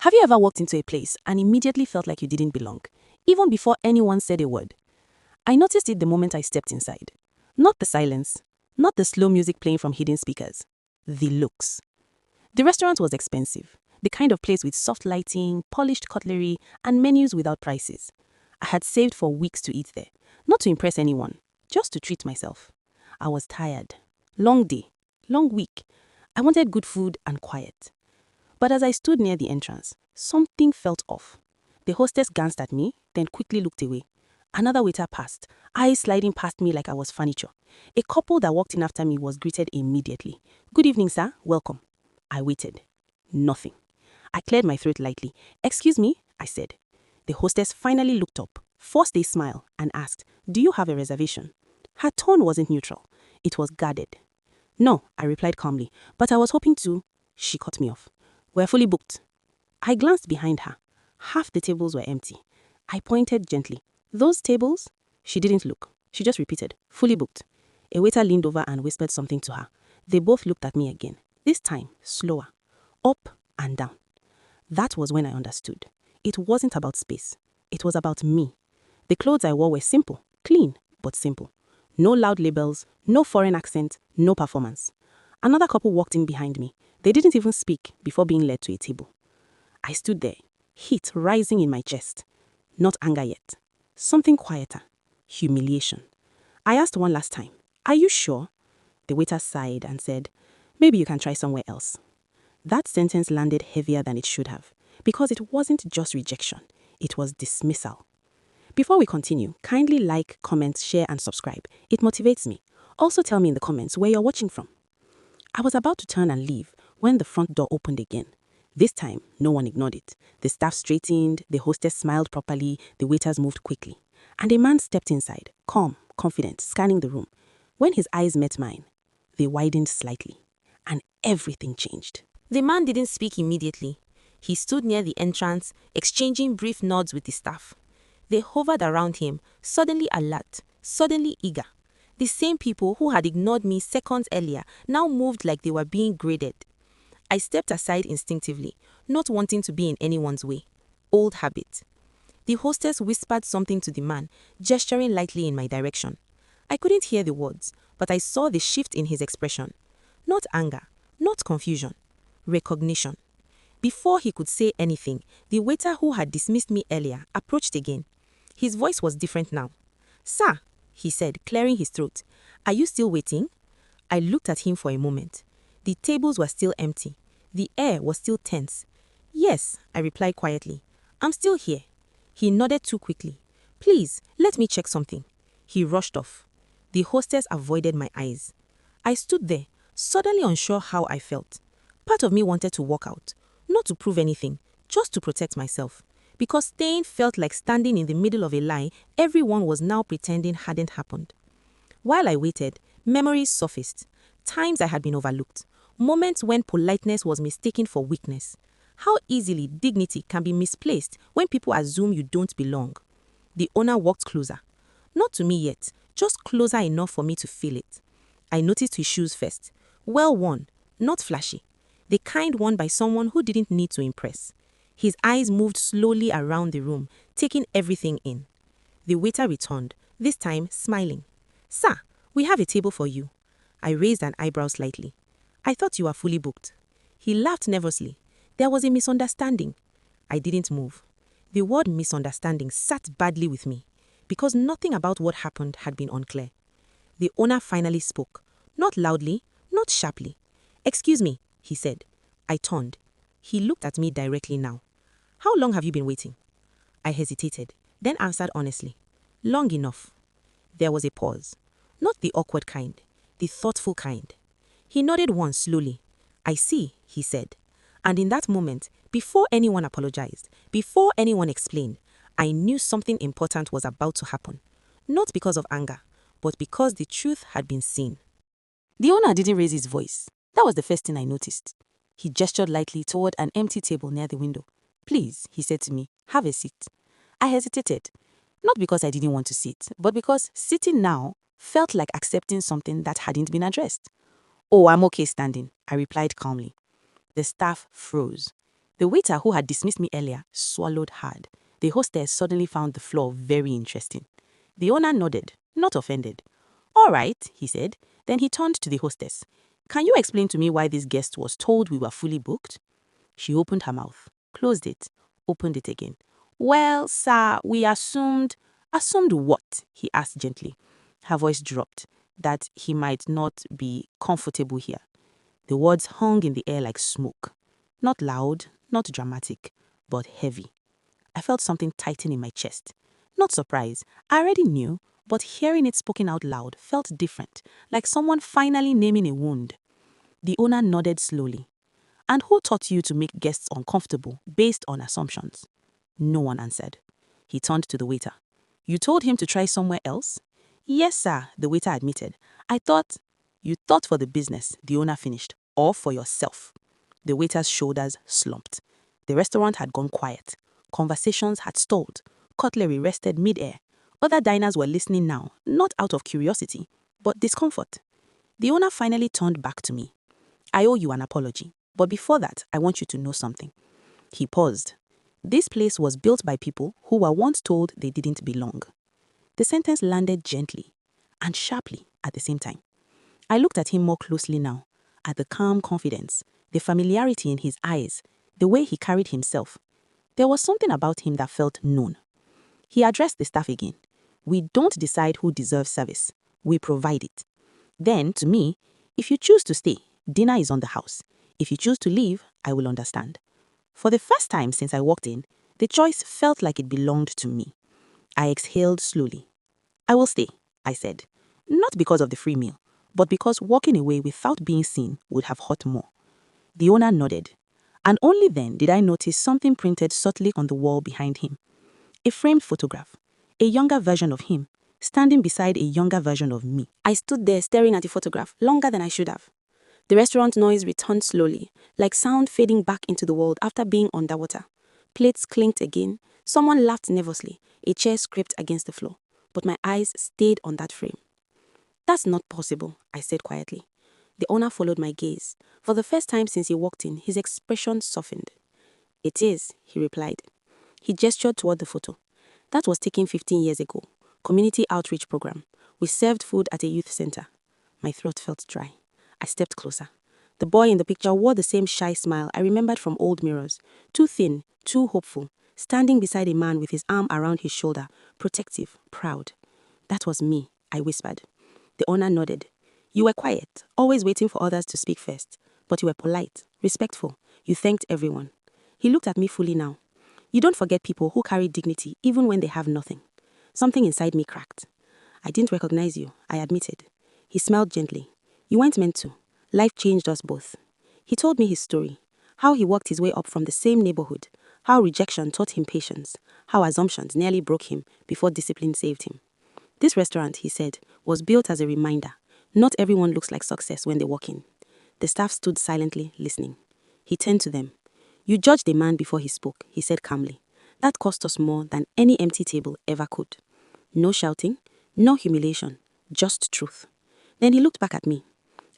Have you ever walked into a place and immediately felt like you didn't belong, even before anyone said a word? I noticed it the moment I stepped inside. Not the silence, not the slow music playing from hidden speakers. The looks. The restaurant was expensive, the kind of place with soft lighting, polished cutlery, and menus without prices. I had saved for weeks to eat there, not to impress anyone, just to treat myself. I was tired. Long day, long week. I wanted good food and quiet. But as I stood near the entrance, something felt off. The hostess glanced at me, then quickly looked away. Another waiter passed, eyes sliding past me like I was furniture. A couple that walked in after me was greeted immediately. "Good evening, sir. Welcome." I waited. Nothing. I cleared my throat lightly. "Excuse me," I said. The hostess finally looked up, forced a smile, and asked, "Do you have a reservation?" Her tone wasn't neutral. It was guarded. "No," I replied calmly, "but I was hoping to." She cut me off. "We're fully booked." I glanced behind her. Half the tables were empty. I pointed gently. "Those tables?" She didn't look. She just repeated, "Fully booked." A waiter leaned over and whispered something to her. They both looked at me again, this time slower, up and down. That was when I understood. It wasn't about space. It was about me. The clothes I wore were simple, clean, but simple. No loud labels, no foreign accent, no performance. Another couple walked in behind me. They didn't even speak before being led to a table. I stood there, heat rising in my chest. Not anger yet. Something quieter. Humiliation. I asked one last time, "Are you sure?" The waiter sighed and said, "Maybe you can try somewhere else." That sentence landed heavier than it should have, because it wasn't just rejection, it was dismissal. Before we continue, kindly like, comment, share, and subscribe. It motivates me. Also tell me in the comments where you're watching from. I was about to turn and leave when the front door opened again. This time, no one ignored it. The staff straightened, the hostess smiled properly, the waiters moved quickly. And a man stepped inside, calm, confident, scanning the room. When his eyes met mine, they widened slightly, and everything changed. The man didn't speak immediately. He stood near the entrance, exchanging brief nods with the staff. They hovered around him, suddenly alert, suddenly eager. The same people who had ignored me seconds earlier now moved like they were being graded. I stepped aside instinctively, not wanting to be in anyone's way. Old habit. The hostess whispered something to the man, gesturing lightly in my direction. I couldn't hear the words, but I saw the shift in his expression. Not anger, not confusion. Recognition. Before he could say anything, the waiter who had dismissed me earlier approached again. His voice was different now. "Sir," he said, clearing his throat, "are you still waiting?" I looked at him for a moment. The tables were still empty. The air was still tense. "Yes," I replied quietly. "I'm still here." He nodded too quickly. "Please, let me check something." He rushed off. The hostess avoided my eyes. I stood there, suddenly unsure how I felt. Part of me wanted to walk out, not to prove anything, just to protect myself. Because staying felt like standing in the middle of a lie everyone was now pretending hadn't happened. While I waited, memories surfaced. Times I had been overlooked. Moments when politeness was mistaken for weakness. How easily dignity can be misplaced when people assume you don't belong. The owner walked closer. Not to me yet, just closer enough for me to feel it. I noticed his shoes first. Well worn, not flashy. The kind worn by someone who didn't need to impress. His eyes moved slowly around the room, taking everything in. The waiter returned, this time smiling. "Sir, we have a table for you." I raised an eyebrow slightly. "I thought you were fully booked." He laughed nervously. There was a misunderstanding. I didn't move. The word misunderstanding sat badly with me, because nothing about what happened had been unclear. The owner finally spoke, not loudly, not sharply. "Excuse me," he said. I turned. He looked at me directly now. "How long have you been waiting?" I hesitated, then answered honestly. "Long enough." There was a pause. Not the awkward kind, the thoughtful kind. He nodded once slowly. "I see," he said. And in that moment, before anyone apologized, before anyone explained, I knew something important was about to happen. Not because of anger, but because the truth had been seen. The owner didn't raise his voice. That was the first thing I noticed. He gestured lightly toward an empty table near the window. "Please," he said to me, "have a seat." I hesitated. Not because I didn't want to sit, but because sitting now felt like accepting something that hadn't been addressed. "Oh, I'm okay standing," I replied calmly. The staff froze. The waiter who had dismissed me earlier swallowed hard. The hostess suddenly found the floor very interesting. The owner nodded, not offended. All right, he said. Then he turned to the hostess. Can you explain to me why this guest was told we were fully booked? She opened her mouth, closed it, opened it again. Well, sir, we assumed. Assumed what? He asked gently. Her voice dropped, that he might not be comfortable here. The words hung in the air like smoke. Not loud, not dramatic, but heavy. I felt something tighten in my chest. Not surprise, I already knew, but hearing it spoken out loud felt different, like someone finally naming a wound. The owner nodded slowly. And who taught you to make guests uncomfortable based on assumptions? No one answered. He turned to the waiter. You told him to try somewhere else? Yes, sir, the waiter admitted. I thought. You thought for the business, the owner finished, or for yourself. The waiter's shoulders slumped. The restaurant had gone quiet. Conversations had stalled. Cutlery rested mid-air. Other diners were listening now, not out of curiosity, but discomfort. The owner finally turned back to me. I owe you an apology, but before that, I want you to know something. He paused. This place was built by people who were once told they didn't belong. The sentence landed gently and sharply at the same time. I looked at him more closely now, at the calm confidence, the familiarity in his eyes, the way he carried himself. There was something about him that felt known. He addressed the staff again. We don't decide who deserves service. We provide it. Then, to me, if you choose to stay, dinner is on the house. If you choose to leave, I will understand. For the first time since I walked in, the choice felt like it belonged to me. I exhaled slowly. I will stay, I said. Not because of the free meal, but because walking away without being seen would have hurt more. The owner nodded, and only then did I notice something printed subtly on the wall behind him. A framed photograph, a younger version of him, standing beside a younger version of me. I stood there staring at the photograph longer than I should have. The restaurant noise returned slowly, like sound fading back into the world after being underwater. Plates clinked again, someone laughed nervously, a chair scraped against the floor, but my eyes stayed on that frame. That's not possible, I said quietly. The owner followed my gaze. For the first time since he walked in, his expression softened. It is, he replied. He gestured toward the photo. That was taken 15 years ago. Community outreach program. We served food at a youth center. My throat felt dry. I stepped closer. The boy in the picture wore the same shy smile I remembered from old mirrors. Too thin, too hopeful, standing beside a man with his arm around his shoulder, protective, proud. That was me, I whispered. The owner nodded. You were quiet, always waiting for others to speak first. But you were polite, respectful. You thanked everyone. He looked at me fully now. You don't forget people who carry dignity even when they have nothing. Something inside me cracked. I didn't recognize you, I admitted. He smiled gently. You weren't meant to. Life changed us both. He told me his story, how he worked his way up from the same neighborhood, how rejection taught him patience, how assumptions nearly broke him before discipline saved him. This restaurant, he said, was built as a reminder. Not everyone looks like success when they walk in. The staff stood silently, listening. He turned to them. You judged a man before he spoke, he said calmly. That cost us more than any empty table ever could. No shouting, no humiliation, just truth. Then he looked back at me.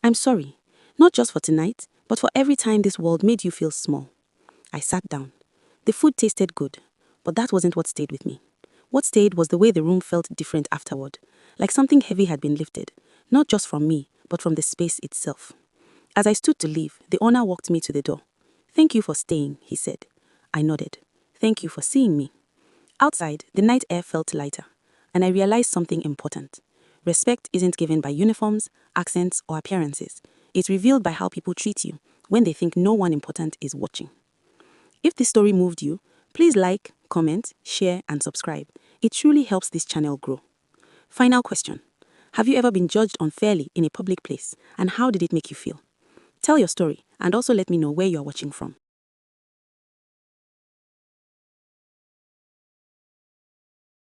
I'm sorry, not just for tonight, but for every time this world made you feel small. I sat down. The food tasted good, but that wasn't what stayed with me. What stayed was the way the room felt different afterward, like something heavy had been lifted, not just from me, but from the space itself. As I stood to leave, the owner walked me to the door. Thank you for staying, he said. I nodded. Thank you for seeing me. Outside, the night air felt lighter, and I realized something important. Respect isn't given by uniforms, accents, or appearances. It's revealed by how people treat you when they think no one important is watching. If this story moved you, please like, comment, share, and subscribe. It truly helps this channel grow. Final question. Have you ever been judged unfairly in a public place, and how did it make you feel? Tell your story and also let me know where you are watching from.